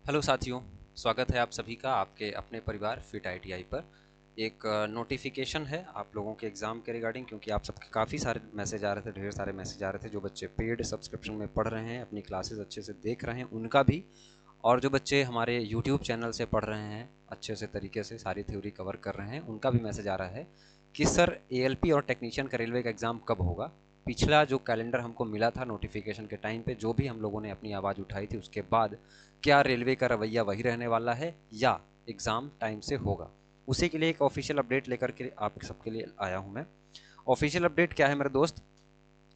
Hello साथियों, स्वागत है आप सभी का आपके अपने परिवार फिट आईटीआई पर। एक नोटिफिकेशन है आप लोगों के एग्ज़ाम के रिगार्डिंग, क्योंकि आप सबके काफ़ी सारे मैसेज आ रहे थे, ढेर सारे मैसेज आ रहे थे। जो बच्चे पेड सब्सक्रिप्शन में पढ़ रहे हैं, अपनी क्लासेस अच्छे से देख रहे हैं, उनका भी, और जो बच्चे हमारे यूट्यूब चैनल से पढ़ रहे हैं, अच्छे से तरीके से सारी थ्योरी कवर कर रहे हैं, उनका भी मैसेज आ रहा है कि सर एएलपी और टेक्नीशियन का रेलवे का एग्ज़ाम कब होगा। पिछला जो कैलेंडर हमको मिला था नोटिफिकेशन के टाइम पे, जो भी हम लोगों ने अपनी आवाज़ उठाई थी, उसके बाद क्या रेलवे का रवैया वही रहने वाला है या एग्ज़ाम टाइम से होगा। उसी के लिए एक ऑफिशियल अपडेट लेकर के आप सबके लिए आया हूँ मैं। ऑफिशियल अपडेट क्या है मेरे दोस्त?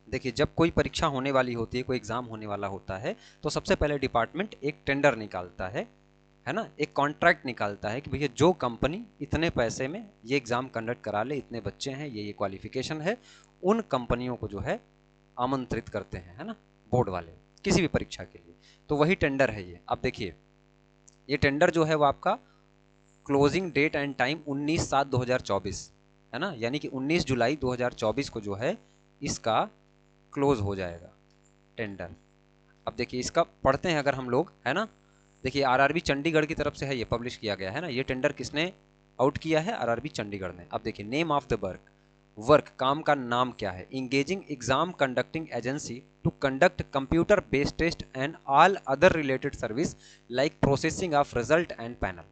देखिए, जब कोई परीक्षा होने वाली होती है, कोई एग्ज़ाम होने वाला होता है, तो सबसे पहले डिपार्टमेंट एक टेंडर निकालता है ना, एक कॉन्ट्रैक्ट निकालता है कि भैया जो कंपनी इतने पैसे में ये एग्ज़ाम कंडक्ट करा ले, इतने बच्चे हैं, ये क्वालिफिकेशन है, उन कंपनियों को जो है आमंत्रित करते हैं, है ना, बोर्ड वाले, किसी भी परीक्षा के लिए। तो वही टेंडर है ये। अब देखिए, ये टेंडर जो है वो आपका क्लोजिंग डेट एंड टाइम 19/7/2024 है ना, यानी कि 19 जुलाई 2024 को जो है इसका क्लोज हो जाएगा टेंडर। अब देखिए, इसका पढ़ते हैं अगर हम लोग, है ना। देखिए, आरआरबी चंडीगढ़ की तरफ से है, ये पब्लिश किया गया है ना, ये टेंडर किसने आउट किया है? आरआरबी चंडीगढ़ ने। अब देखिए, name of the work, work काम का नाम क्या है? Engaging exam conducting agency to conduct computer based test and all other related service like processing of result and panel.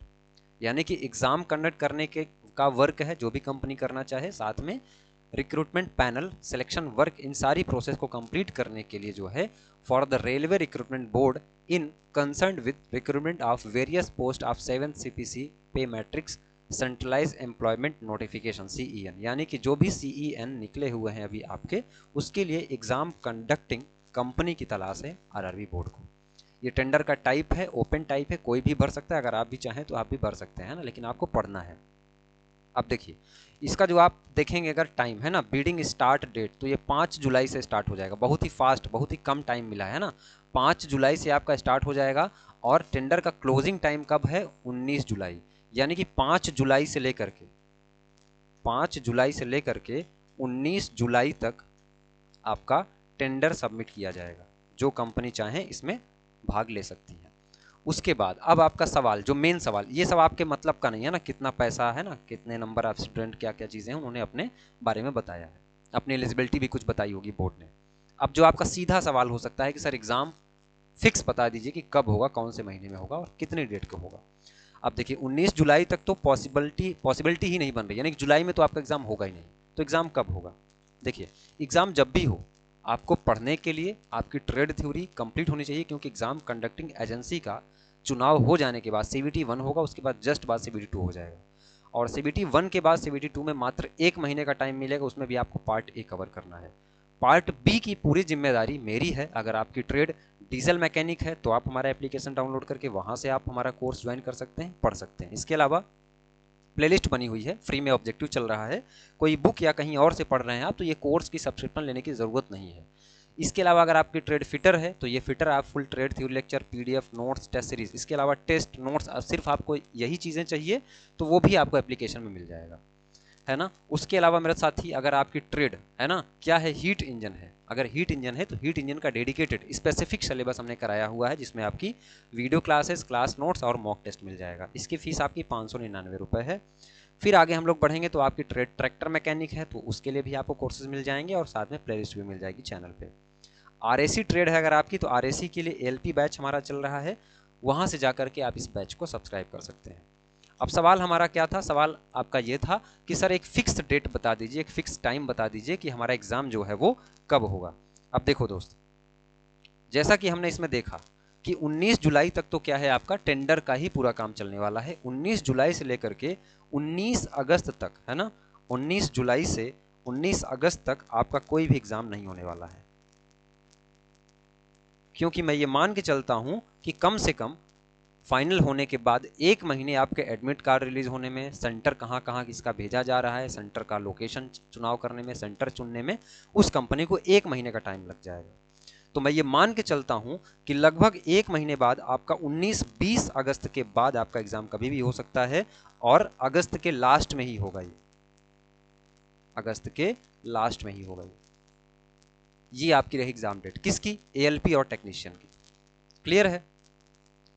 यानी कि एग्जाम कंडक्ट करने के का वर्क है, जो भी कंपनी करना चाहे, साथ में रिक्रूटमेंट पैनल सिलेक्शन वर्क, इन सारी प्रोसेस को कंप्लीट करने के लिए जो है for the railway recruitment board in concern with recruitment of various post of 7 CPC pay matrix centralize employment notification CEN, यानी कि जो भी सीईएन निकले हुए हैं अभी आपके, उसके लिए एग्जाम कंडक्टिंग कंपनी की तलाश है आरआरबी बोर्ड को। ये टेंडर का टाइप है, ओपन टाइप है, कोई भी भर सकता है, अगर आप भी चाहें तो आप भी भर सकते हैं ना, लेकिन आपको पढ़ना है। अब देखिए, इसका जो आप देखेंगे अगर टाइम है ना, बीडिंग स्टार्ट डेट, तो ये 5 जुलाई से स्टार्ट हो जाएगा। बहुत ही फास्ट, बहुत ही कम टाइम मिला है ना, 5 जुलाई से आपका स्टार्ट हो जाएगा। और टेंडर का क्लोजिंग टाइम कब है? 19 जुलाई, यानी कि 5 जुलाई से लेकर के 5 जुलाई से लेकर के 19 जुलाई तक आपका टेंडर सबमिट किया जाएगा। जो कंपनी चाहे इसमें भाग ले सकती है। उसके बाद अब आपका सवाल, जो मेन सवाल, ये सब आपके मतलब का नहीं है ना, कितना पैसा है ना, कितने नंबर ऑफ स्टूडेंट, क्या क्या चीज़ें हैं, उन्होंने अपने बारे में बताया है, अपनी एलिजिबिलिटी भी कुछ बताई होगी बोर्ड ने। अब जो आपका सीधा सवाल हो सकता है कि सर एग्ज़ाम फिक्स बता दीजिए कि कब होगा, कौन से महीने में होगा और कितनी डेट को होगा। अब देखिए, 19 जुलाई तक तो पॉसिबिलिटी ही नहीं बन रही, यानी कि जुलाई में तो आपका एग्ज़ाम होगा ही नहीं। तो एग्ज़ाम कब होगा? देखिए, एग्ज़ाम जब भी हो, आपको पढ़ने के लिए आपकी ट्रेड थ्योरी कंप्लीट होनी चाहिए, क्योंकि एग्ज़ाम कंडक्टिंग एजेंसी का चुनाव हो जाने के बाद सीबीटी 1 होगा, उसके बाद जस्ट बाद सीबीटी 2 हो जाएगा। और सीबीटी 1 के बाद सीबीटी 2 में मात्र 1 महीने का टाइम मिलेगा, उसमें भी आपको पार्ट ए कवर करना है। पार्ट बी की पूरी जिम्मेदारी मेरी है। अगर आपकी ट्रेड डीजल मैकेनिक है तो आप हमारा एप्लीकेशन डाउनलोड करके वहाँ से आप हमारा कोर्स ज्वाइन कर सकते हैं, पढ़ सकते हैं। इसके अलावा प्लेलिस्ट बनी हुई है, फ्री में ऑब्जेक्टिव चल रहा है, कोई बुक या कहीं और से पढ़ रहे हैं आप, तो ये कोर्स की सब्सक्रिप्शन लेने की ज़रूरत नहीं है। इसके अलावा अगर आपकी ट्रेड फिटर है तो ये फिटर आप full trade theory lecture, PDF notes, test series, इसके अलावा टेस्ट नोट्स, सिर्फ आपको यही चीज़ें चाहिए तो वो भी आपको एप्लीकेशन में मिल जाएगा, है ना। उसके अलावा मेरे साथी, अगर आपकी ट्रेड है ना, क्या है, हीट इंजन है, अगर हीट इंजन है तो हीट इंजन का डेडिकेटेड स्पेसिफिक सिलेबस हमने कराया हुआ है, जिसमें आपकी वीडियो क्लासेस, क्लास नोट्स और मॉक टेस्ट मिल जाएगा। इसकी फीस आपकी 599 रुपये है। फिर आगे हम लोग बढ़ेंगे तो आपकी ट्रेड ट्रैक्टर मैकेनिक है, तो उसके लिए भी आपको कोर्सेज मिल जाएंगे और साथ में प्लेलिस्ट भी मिल जाएगी चैनल पे। आरएसी ट्रेड है अगर आपकी, तो आरएसी के लिए एलपी बैच हमारा चल रहा है, वहां से जाकर के आप इस बैच को सब्सक्राइब कर सकते हैं। अब सवाल हमारा क्या था? सवाल आपका ये था कि सर एक फिक्स डेट बता दीजिए, एक फिक्स टाइम बता दीजिए कि हमारा एग्जाम जो है वो कब होगा। अब देखो दोस्त, जैसा कि हमने इसमें देखा कि 19 जुलाई तक तो क्या है, आपका टेंडर का ही पूरा काम चलने वाला है। 19 जुलाई से लेकर के 19 अगस्त तक, है ना, 19 जुलाई से 19 अगस्त तक आपका कोई भी एग्जाम नहीं होने वाला है। क्योंकि मैं ये मान के चलता हूं कि कम से कम फाइनल होने के बाद 1 महीने आपके एडमिट कार्ड रिलीज होने में, सेंटर कहाँ कहाँ इसका भेजा जा रहा है, सेंटर का लोकेशन चुनाव करने में, सेंटर चुनने में, उस कंपनी को 1 महीने का टाइम लग जाएगा। तो मैं ये मान के चलता हूं कि लगभग 1 महीने बाद आपका 19-20 अगस्त के बाद आपका एग्जाम कभी भी हो सकता है, और अगस्त के लास्ट में ही होगा, ये अगस्त के लास्ट में ही होगा। ये आपकी रही एग्जाम डेट, किसकी? एएलपी और टेक्नीशियन की। क्लियर है?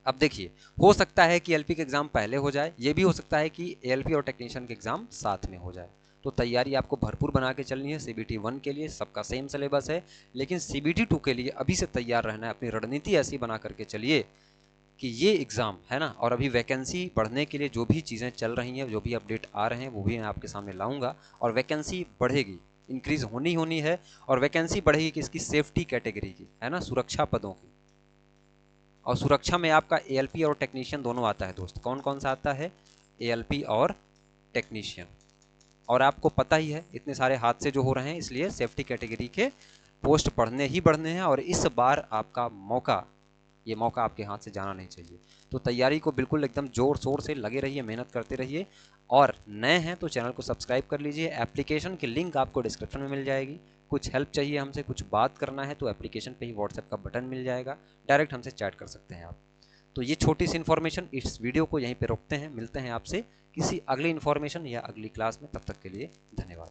अब देखिए, हो सकता है कि एलपी का एग्जाम पहले हो जाए, ये भी हो सकता है कि एएलपी और टेक्नीशियन के एग्जाम साथ में हो जाए। तो तैयारी आपको भरपूर बना के चलनी है। सीबीटी 1 के लिए सबका सेम सिलेबस है, लेकिन सीबीटी 2 के लिए अभी से तैयार रहना है। अपनी रणनीति ऐसी बना करके चलिए कि ये एग्ज़ाम है ना, और अभी वैकेंसी बढ़ने के लिए जो भी चीज़ें चल रही हैं, जो भी अपडेट आ रहे हैं, वो भी मैं आपके सामने लाऊंगा। और वैकेंसी बढ़ेगी, इंक्रीज होनी है। और वैकेंसी बढ़ेगी किसकी? सेफ्टी कैटेगरी की, है ना, सुरक्षा पदों की। और सुरक्षा में आपका एएलपी और टेक्नीशियन दोनों आता है दोस्त। कौन कौन सा आता है? एएलपी और टेक्नीशियन। और आपको पता ही है इतने सारे हादसे जो हो रहे हैं, इसलिए सेफ्टी कैटेगरी के पोस्ट बढ़ने ही बढ़ने हैं। और इस बार आपका मौका, ये मौका आपके हाथ से जाना नहीं चाहिए। तो तैयारी को बिल्कुल एकदम जोर शोर से लगे रहिए, मेहनत करते रहिए। और नए हैं तो चैनल को सब्सक्राइब कर लीजिए। एप्लीकेशन की लिंक आपको डिस्क्रिप्शन में मिल जाएगी। कुछ हेल्प चाहिए हमसे, कुछ बात करना है, तो एप्लीकेशन पे ही व्हाट्सएप का बटन मिल जाएगा, डायरेक्ट हमसे चैट कर सकते हैं आप। तो ये छोटी सी इन्फॉर्मेशन, इस वीडियो को यहीं पे रोकते हैं। मिलते हैं आपसे किसी अगली इन्फॉर्मेशन या अगली क्लास में। तब तक के लिए धन्यवाद।